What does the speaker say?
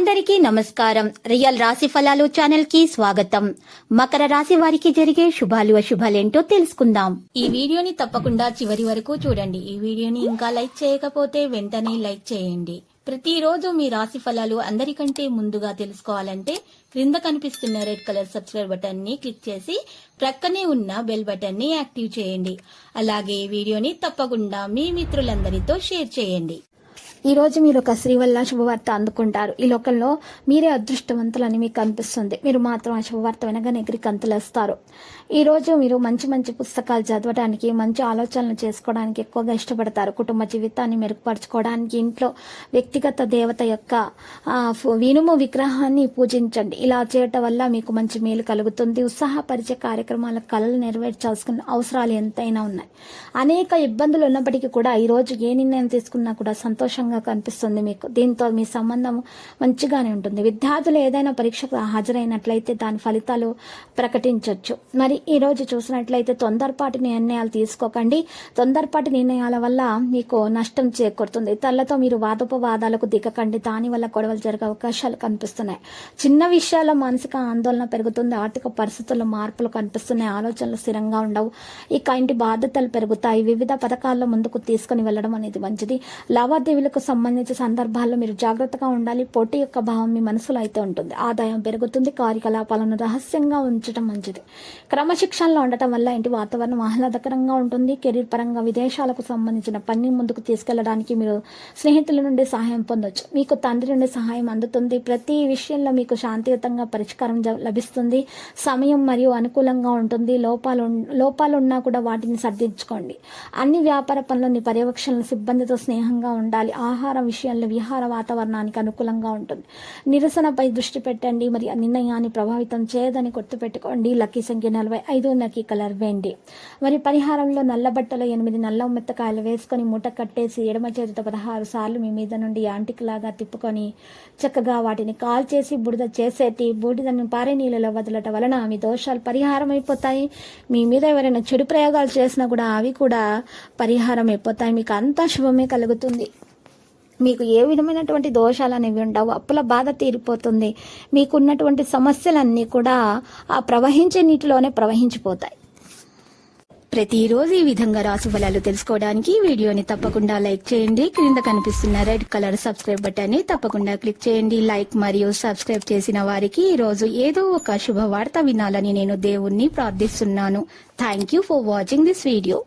అందరికీ నమస్కారం. రియల్ రాశి ఫలాలు ఛానల్ కి స్వాగతం. మకర రాశి వారికి జరిగే శుభాలు అశుభాలేంటో తెలుసుకుందాం. ఈ వీడియోని తప్పకుండా చివరి వరకు చూడండి. ఈ వీడియోని ఇంకా లైక్ చేయకపోతే వెంటనే లైక్ చేయండి. ప్రతిరోజు మీ రాశి ఫలాలు అందరికంటే ముందుగా తెలుసుకోవాలంటే క్రింద కనిపిస్తున్న రెడ్ కలర్ సబ్స్క్రైబ్ బటన్ ని క్లిక్ చేసి ప్రక్కనే ఉన్న బెల్ బటన్ ని యాక్టివ్ చేయండి. అలాగే ఈ వీడియోని తప్పకుండా మీ మిత్రులందరితో షేర్ చేయండి. ఈ రోజు మీరు ఒక శ్రీవల్ల శుభవార్త అందుకుంటారు. ఈ లోకంలో మీరే అదృష్టవంతులని మీకు అనిపిస్తుంది. మీరు మాత్రం ఆ శుభవార్త వినగానే ఎగిరి కంతులేస్తారు. ఈ రోజు మీరు మంచి మంచి పుస్తకాలు చదవడానికి, మంచి ఆలోచనలు చేసుకోవడానికి ఎక్కువగా ఇష్టపడతారు. కుటుంబ జీవితాన్ని మెరుగుపరచుకోవడానికి ఇంట్లో వ్యక్తిగత దేవత యొక్క వినుము విగ్రహాన్ని పూజించండి. ఇలా చేయటం వల్ల మీకు మంచి మేలు కలుగుతుంది. ఉత్సాహపరిచే కార్యక్రమాల కళలు నెరవేర్చాల్సిన అవసరాలు ఎంతైనా ఉన్నాయి. అనేక ఇబ్బందులు ఉన్నప్పటికీ కూడా ఈ రోజు ఏ నిర్ణయం తీసుకున్నా కూడా సంతోషంగా కనిపిస్తుంది మీకు. దీంతో మీ సంబంధం మంచిగానే ఉంటుంది. విద్యార్థులు ఏదైనా పరీక్షకు హాజరైనట్లయితే దాని ఫలితాలు ప్రకటించవచ్చు. మరి ఈ రోజు చూసినట్లయితే తొందరపాటి నిర్ణయాలు తీసుకోకండి. తొందరపాటి నిర్ణయాల వల్ల మీకు నష్టం చేకూరుతుంది. ఇతరులతో మీరు వాదోపవాదాలకు దిగకండి. దానివల్ల గొడవలు జరిగే అవకాశాలు కనిపిస్తున్నాయి. చిన్న విషయాల మానసిక ఆందోళన పెరుగుతుంది. ఆర్థిక పరిస్థితుల్లో మార్పులు కనిపిస్తున్నాయి. ఆలోచనలు స్థిరంగా ఉండవు. ఇక ఇంటి బాధ్యతలు పెరుగుతాయి. వివిధ పథకాల్లో ముందుకు తీసుకుని వెళ్ళడం అనేది మంచిది. లావాదేవీలకు సంబంధించిన సందర్భాల్లో మీరు జాగ్రత్తగా ఉండాలి. పోటీ యొక్క భావం మీ మనసులో అయితే ఉంటుంది. ఆదాయం పెరుగుతుంది. కార్యకలాపాలను రహస్యంగా ఉంచడం మంచిది. క్రమశిక్షణలో ఉండటం వల్ల ఇంటి వాతావరణం ఆహ్లాదకరంగా ఉంటుంది. కెరీర్ పరంగా విదేశాలకు సంబంధించిన పని ముందుకు తీసుకెళ్లడానికి మీరు స్నేహితుల నుండి సహాయం పొందొచ్చు. మీకు తండ్రి నుండి సహాయం అందుతుంది. ప్రతి విషయంలో మీకు శాంతియుతంగా పరిష్కారం లభిస్తుంది. సమయం మరియు అనుకూలంగా ఉంటుంది. లోపాలున్నా కూడా వాటిని సర్దించుకోండి. అన్ని వ్యాపార పనులని పర్యవేక్షణ సిబ్బందితో స్నేహంగా ఉండాలి. ఆహార విషయంలో విహార వాతావరణానికి అనుకూలంగా ఉంటుంది. నిరసనపై దృష్టి పెట్టండి. మరి ఆ నిర్ణయాన్ని ప్రభావితం చేయదని గుర్తుపెట్టుకోండి. లక్కీ సంఖ్య 45, లక్కీ కలర్ వెండి. మరి పరిహారంలో నల్ల బట్టలో 8 నల్ల మెత్తకాయలు వేసుకొని మూట కట్టేసి ఎడమ చేతితో 16 సార్లు మీ మీద నుండి యాంటిక్ లాగా తిప్పుకొని చక్కగా వాటిని కాల్చేసి బూడిద చేసేటి బూడిదని పారే నీళ్ళలో వదలటం వలన మీ దోషాలు పరిహారం అయిపోతాయి. మీ మీద ఎవరైనా చెడు ప్రయోగాలు చేసినా కూడా అవి కూడా పరిహారం అయిపోతాయి. మీకు అంతా శుభమే కలుగుతుంది. మీకు ఏ విధమైనటువంటి దోషాలు అనేవి ఉండవు. అప్పుల బాధ తీరిపోతుంది. మీకున్నటువంటి సమస్యలన్నీ కూడా ఆ ప్రవహించే నీటిలోనే ప్రవహించిపోతాయి. ప్రతిరోజు ఈ విధంగా రాశి ఫలాలు తెలుసుకోవడానికి వీడియోని తప్పకుండా లైక్ చేయండి. క్రింద కనిపిస్తున్న రెడ్ కలర్ సబ్స్క్రైబ్ బటన్ ని తప్పకుండా క్లిక్ చేయండి. లైక్ మరియు సబ్స్క్రైబ్ చేసిన వారికి ఈ రోజు ఏదో ఒక శుభవార్త వినాలని నేను దేవుణ్ణి ప్రార్థిస్తున్నాను. Thank you for watching this video.